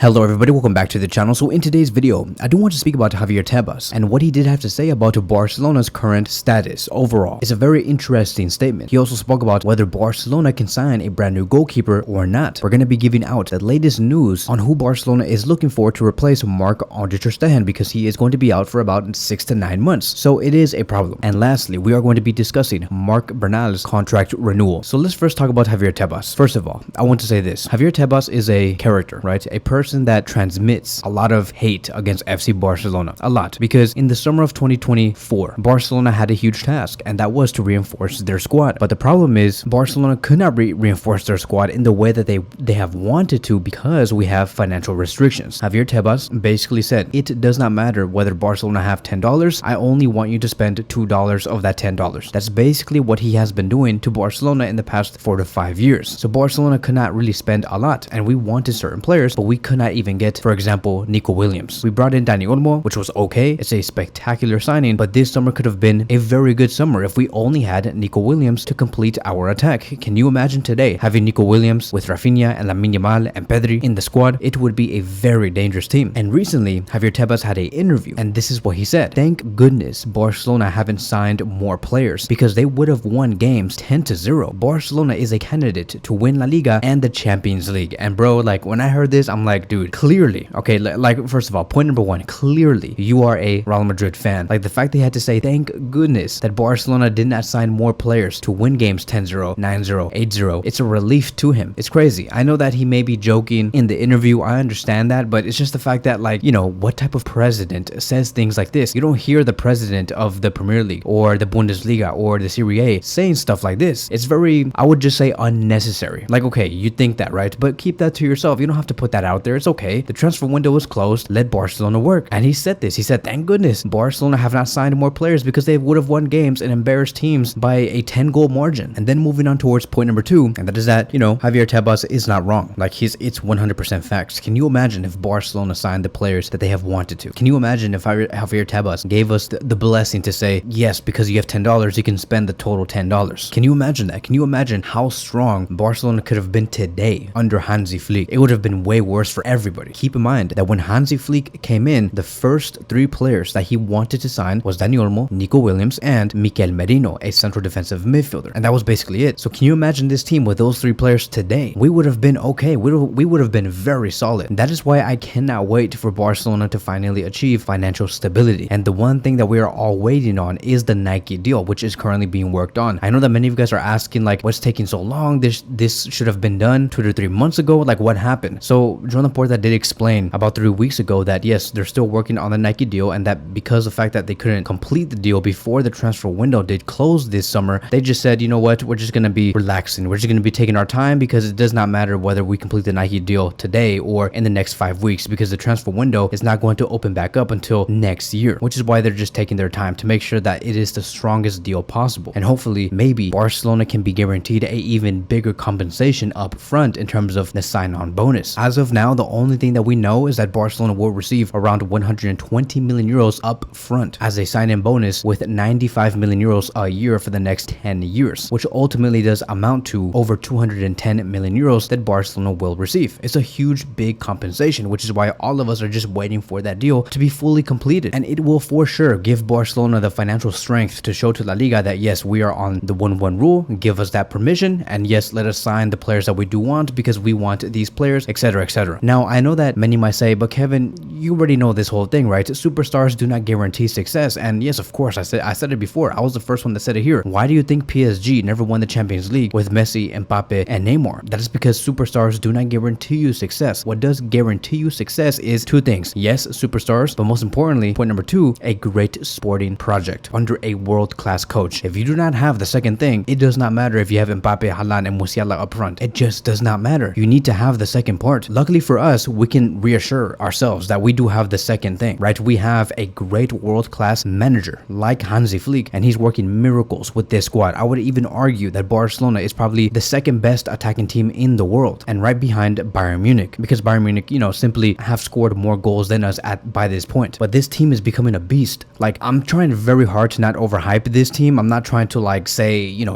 Hello everybody, welcome back to the channel. So in today's video, I do want to speak about Javier Tebas and what he did have to say about Barcelona's current status overall. It's a very interesting statement. He also spoke about whether Barcelona can sign a brand new goalkeeper or not. We're going to be giving out the latest news on who Barcelona is looking for to replace Marc-Andre ter Stegen because he is going to be out for about 6 to 9 months. So it is a problem. And lastly, we are going to be discussing Marc Bernal's contract renewal. So let's first talk about Javier Tebas. First of all, I want to say this. Javier Tebas is a character, right? A person that transmits a lot of hate against FC Barcelona. A lot. Because in the summer of 2024, Barcelona had a huge task, and that was to reinforce their squad. But the problem is, Barcelona could not reinforce their squad in the way that they have wanted to because we have financial restrictions. Javier Tebas basically said, it does not matter whether Barcelona have $10, I only want you to spend $2 of that $10. That's basically what he has been doing to Barcelona in the past 4 to 5 years. So Barcelona could not really spend a lot, and we wanted certain players, but we could not even get, for example, Nico Williams. We brought in Dani Olmo, which was okay. It's a spectacular signing, but this summer could have been a very good summer if we only had Nico Williams to complete our attack. Can you imagine today having Nico Williams with Rafinha and Lamine Yamal and Pedri in the squad? It would be a very dangerous team. And recently, Javier Tebas had an interview, and this is what he said. Thank goodness Barcelona haven't signed more players because they would have won games 10-0. Barcelona is a candidate to win La Liga and the Champions League. And bro, like when I heard this, I'm like, dude, clearly, okay, like first of all, point number one, clearly you are a Real Madrid fan. Like the fact they had to say thank goodness that Barcelona did not sign more players to win games 10-0, 9-0, 8-0. It's a relief to him. It's crazy. I know that he may be joking in the interview. I understand that, but it's just the fact that, like, you know, what type of president says things like this? You don't hear the president of the Premier League or the Bundesliga or the Serie A saying stuff like this. It's very, I would just say, unnecessary. Like, okay, you think that, right? But keep that to yourself. You don't have to put that out there. It's okay. The transfer window was closed. Let Barcelona work. And he said this. He said, thank goodness Barcelona have not signed more players because they would have won games and embarrassed teams by a 10-goal margin. And then moving on towards point number two, and that is that, you know, Javier Tebas is not wrong. Like it's 100% facts. Can you imagine if Barcelona signed the players that they have wanted to? Can you imagine if Javier Tebas gave us the blessing to say, yes, because you have $10, you can spend the total $10? Can you imagine that? Can you imagine how strong Barcelona could have been today under Hansi Flick? It would have been way worse for everybody. Keep in mind that when Hansi Flick came in, the first 3 players that he wanted to sign was Dani Olmo, Nico Williams, and Mikel Merino, a central defensive midfielder. And that was basically it. So can you imagine this team with those 3 players today? We would have been okay. We would have been very solid. And that is why I cannot wait for Barcelona to finally achieve financial stability. And the one thing that we are all waiting on is the Nike deal, which is currently being worked on. I know that many of you guys are asking, like, what's taking so long? This should have been done 2 to 3 months ago. Like, what happened? So Joan Laporta did explain about 3 weeks ago that yes, they're still working on the Nike deal, and that because of the fact that they couldn't complete the deal before the transfer window did close this summer, they just said, you know what, we're just going to be relaxing. We're just going to be taking our time because it does not matter whether we complete the Nike deal today or in the next 5 weeks because the transfer window is not going to open back up until next year, which is why they're just taking their time to make sure that it is the strongest deal possible. And hopefully, maybe Barcelona can be guaranteed a even bigger compensation up front in terms of the sign-on bonus. As of now, the only thing that we know is that Barcelona will receive around 120 million euros up front as a sign-in bonus, with 95 million euros a year for the next 10 years, which ultimately does amount to over 210 million euros that Barcelona will receive. It's a huge, big compensation, which is why all of us are just waiting for that deal to be fully completed. And it will for sure give Barcelona the financial strength to show to La Liga that yes, we are on the 1-1 rule, give us that permission, and yes, let us sign the players that we do want because we want these players, etc., etc. Now, I know that many might say, but Kevin, you already know this whole thing, right? Superstars do not guarantee success. And yes, of course, I said it before. I was the first one that said it here. Why do you think PSG never won the Champions League with Messi, Mbappe, and Neymar? That is because superstars do not guarantee you success. What does guarantee you success is 2 things. Yes, superstars, but most importantly, point number 2, a great sporting project under a world-class coach. If you do not have the second thing, it does not matter if you have Mbappe, Haaland, and Musiala up front. It just does not matter. You need to have the second part. Luckily for us, we can reassure ourselves that we we do have the second thing, right? We have a great world-class manager like Hansi Flick, and he's working miracles with this squad. I would even argue that Barcelona is probably the second best attacking team in the world, and right behind Bayern Munich, because Bayern Munich, simply have scored more goals than us by this point. But this team is becoming a beast. Like, I'm trying very hard to not overhype this team. I'm not trying to like say,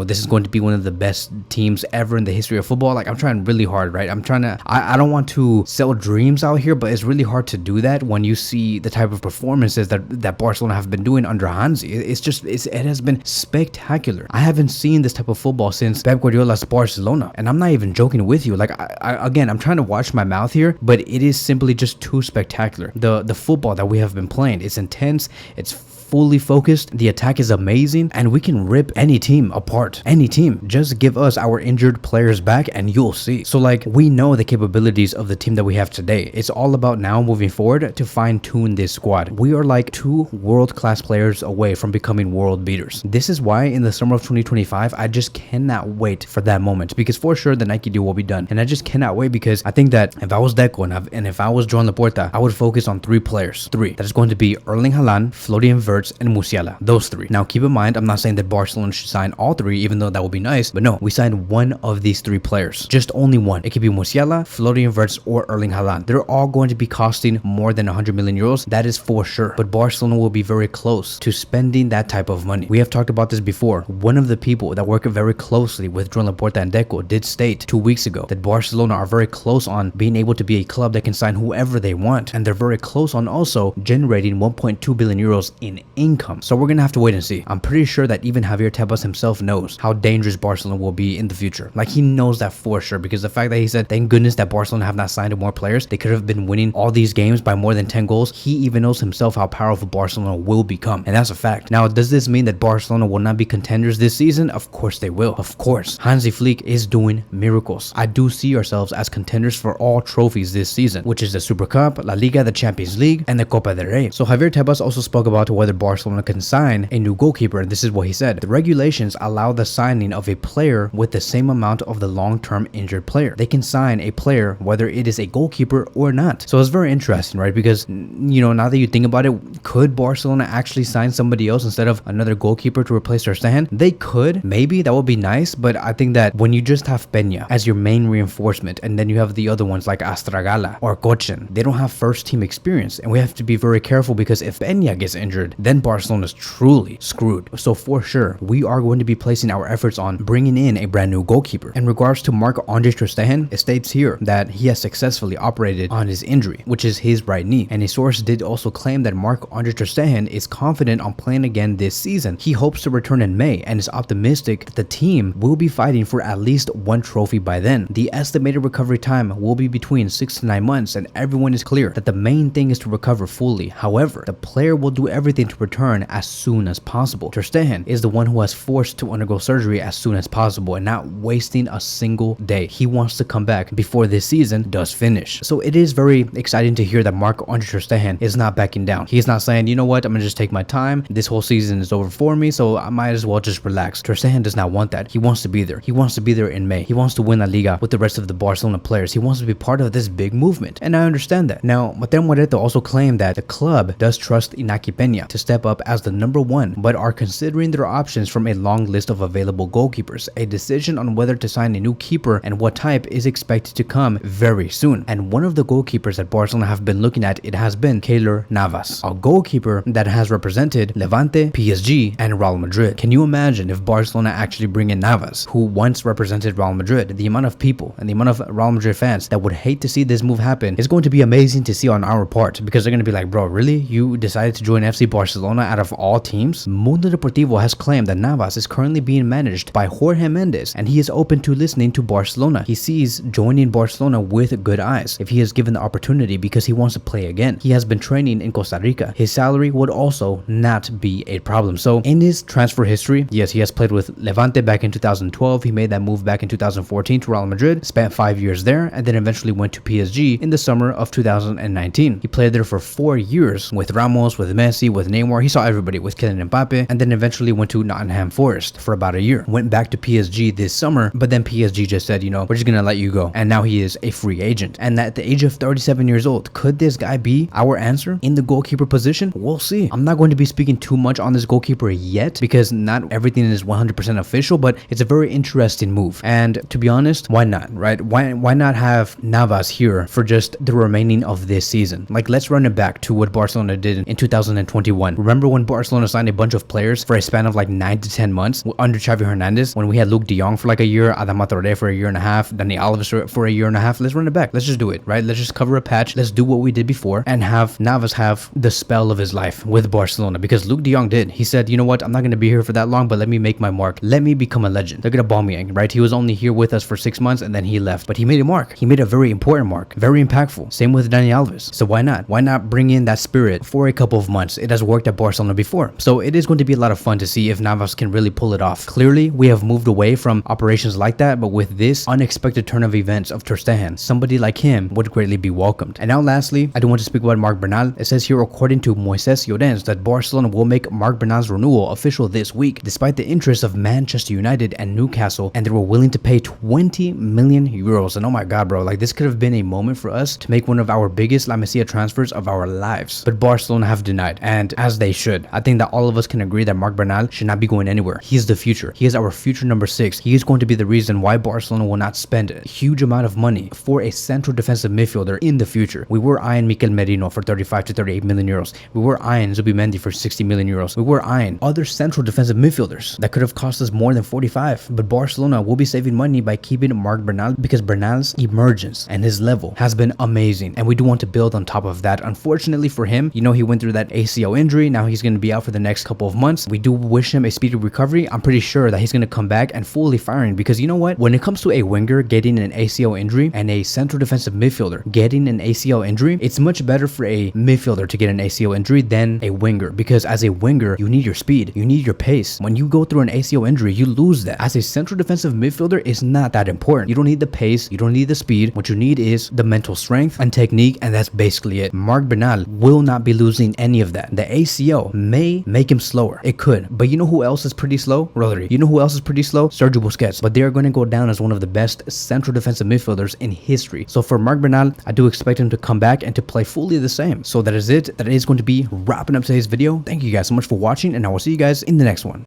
this is going to be one of the best teams ever in the history of football. Like, I'm trying really hard, right? I don't want to sell dreams out here, but it's really hard to do that when you see the type of performances that Barcelona have been doing under Hansi. It has been spectacular. I haven't seen this type of football since Pep Guardiola's Barcelona, and I'm not even joking with you. Like, again, I'm trying to watch my mouth here, but it is simply just too spectacular. The football that we have been playing, it's intense, it's fully focused, the attack is amazing, and we can rip any team apart. Any team. Just give us our injured players back and you'll see. So like, we know the capabilities of the team that we have today. It's all about now moving forward to fine-tune this squad. We are like 2 world-class players away from becoming world beaters. This is why in the summer of 2025, I just cannot wait for that moment, because for sure the Nike deal will be done, and I just cannot wait, because I think that if I was Deco and if I was Joan Laporta, I would focus on 3 players. 3. That is going to be Erling Haaland, Florian Wirtz, and Musiala. Those 3. Now keep in mind, I'm not saying that Barcelona should sign all 3, even though that would be nice, but no, we signed one of these 3 players. Just only one. It could be Musiala, Florian Wirtz, or Erling Haaland. They're all going to be costing more than 100 million euros. That is for sure. But Barcelona will be very close to spending that type of money. We have talked about this before. One of the people that work very closely with Joan Laporta and Deco did state 2 weeks ago that Barcelona are very close on being able to be a club that can sign whoever they want, and they're very close on also generating 1.2 billion euros in income. So we're gonna have to wait and see. I'm pretty sure that even Javier Tebas himself knows how dangerous Barcelona will be in the future. Like, he knows that for sure, because the fact that he said, thank goodness that Barcelona have not signed more players, they could have been winning all these games by more than 10 goals. He even knows himself how powerful Barcelona will become, and that's a fact. Now, does this mean that Barcelona will not be contenders this season? Of course they will. Of course. Hansi Flick is doing miracles. I do see ourselves as contenders for all trophies this season, which is the Super Cup, La Liga, the Champions League, and the Copa del Rey. So Javier Tebas also spoke about whether Barcelona can sign a new goalkeeper, and this is what he said. The regulations allow the signing of a player with the same amount of the long-term injured player. They can sign a player whether it is a goalkeeper or not. So it's very interesting, right? Because, now that you think about it, could Barcelona actually sign somebody else instead of another goalkeeper to replace Ter Stegen? They could. Maybe. That would be nice, but I think that when you just have Peña as your main reinforcement, and then you have the other ones like Astragala or Kochen, they don't have first-team experience, and we have to be very careful, because if Peña gets injured, then Barcelona is truly screwed. So for sure, we are going to be placing our efforts on bringing in a brand new goalkeeper. In regards to Marc-Andre Ter Stegen, it states here that he has successfully operated on his injury, which is his right knee, and a source did also claim that Marc-Andre Ter Stegen is confident on playing again this season. He hopes to return in May and is optimistic that the team will be fighting for at least 1 trophy by then. The estimated recovery time will be between 6 to 9 months, and everyone is clear that the main thing is to recover fully. However, the player will do everything to return as soon as possible. Ter Stegen is the one who has forced to undergo surgery as soon as possible and not wasting a single day. He wants to come back before this season does finish. So it is very exciting to hear that Marc-Andre Ter Stegen is not backing down. He's not saying, you know what, I'm gonna just take my time. This whole season is over for me, so I might as well just relax. Ter Stegen does not want that. He wants to be there. He wants to be there in May. He wants to win La Liga with the rest of the Barcelona players. He wants to be part of this big movement, and I understand that. Now, Matem Moreto also claimed that the club does trust Iñaki Peña to step up as the number 1, but are considering their options from a long list of available goalkeepers. A decision on whether to sign a new keeper and what type is expected to come very soon. And one of the goalkeepers that Barcelona have been looking at, it has been Keylor Navas, a goalkeeper that has represented Levante, PSG, and Real Madrid. Can you imagine if Barcelona actually bring in Navas, who once represented Real Madrid? The amount of people and the amount of Real Madrid fans that would hate to see this move happen is going to be amazing to see on our part, because they're going to be like, bro, really? You decided to join FC Barcelona out of all teams? Mundo Deportivo has claimed that Navas is currently being managed by Jorge Mendes, and he is open to listening to Barcelona. He sees joining Barcelona with good eyes if he is given the opportunity, because he wants to play again. He has been training in Costa Rica. His salary would also not be a problem. So in his transfer history, yes, he has played with Levante back in 2012. He made that move back in 2014 to Real Madrid, spent 5 years there, and then eventually went to PSG in the summer of 2019. He played there for 4 years with Ramos, with Messi, with Neymar, anymore. He saw everybody with Kylian Mbappe, and then eventually went to Nottingham Forest for about a year. Went back to PSG this summer, but then PSG just said, you know, we're just gonna let you go. And now he is a free agent. And at the age of 37 years old, could this guy be our answer in the goalkeeper position? We'll see. I'm not going to be speaking too much on this goalkeeper yet because not everything is 100% official, but it's a very interesting move. And to be honest, why not, right? Why not have Navas here for just the remaining of this season? Like, let's run it back to what Barcelona did in 2021. Remember when Barcelona signed a bunch of players for a span of like 9 to 10 months under Xavi Hernandez, when we had Luke de Jong for like a year, Adama Traoré for a year and a half, Dani Alves for a year and a half? Let's run it back. Let's just do it, right? Let's just cover a patch. Let's do what we did before and have Navas have the spell of his life with Barcelona, because Luke de Jong did. He said, you know what, I'm not going to be here for that long, but let me make my mark. Let me become a legend. Look at Aubameyang, right? He was only here with us for 6 months and then he left, but he made a mark. He made a very important mark, very impactful. Same with Dani Alves. So why not? Why not bring in that spirit for a couple of months? It has worked at Barcelona before. So it is going to be a lot of fun to see if Navas can really pull it off. Clearly, we have moved away from operations like that, but with this unexpected turn of events of Ter Stegen, somebody like him would greatly be welcomed. And now lastly, I do want to speak about Marc Bernal. It says here, according to Moises Llorens, that Barcelona will make Marc Bernal's renewal official this week, despite the interest of Manchester United and Newcastle, and they were willing to pay 20 million euros. And oh my god, bro, like this could have been a moment for us to make one of our biggest La Masia transfers of our lives. But Barcelona have denied, and as they should. I think that all of us can agree that Marc Bernal should not be going anywhere. He is the future. He is our future number 6. He is going to be the reason why Barcelona will not spend a huge amount of money for a central defensive midfielder in the future. We were eyeing Mikel Merino for 35 to 38 million euros. We were eyeing Zubimendi for 60 million euros. We were eyeing other central defensive midfielders that could have cost us more than 45. But Barcelona will be saving money by keeping Marc Bernal, because Bernal's emergence and his level has been amazing, and we do want to build on top of that. Unfortunately for him, you know, he went through that ACL injury. Now he's going to be out for the next couple of months. We do wish him a speedy recovery. I'm pretty sure that he's going to come back and fully firing, because you know what, when it comes to a winger getting an ACL injury and a central defensive midfielder getting an ACL injury, it's much better for a midfielder to get an ACL injury than a winger, because as a winger you need your speed, you need your pace. When you go through an ACL injury, you lose that. As a central defensive midfielder, it's not that important. You don't need the pace, you don't need the speed. What you need is the mental strength and technique, and that's basically it. Marc Bernal will not be losing any of that. The ACL may make him slower, it could, but you know who else is pretty slow? Rodri. You know who else is pretty slow? Sergio Busquets. But they are going to go down as one of the best central defensive midfielders in history. So for Marc Bernal, I do expect him to come back and to play fully the same. So that is it. That is going to be wrapping up today's video. Thank you guys so much for watching, and I will see you guys in the next one.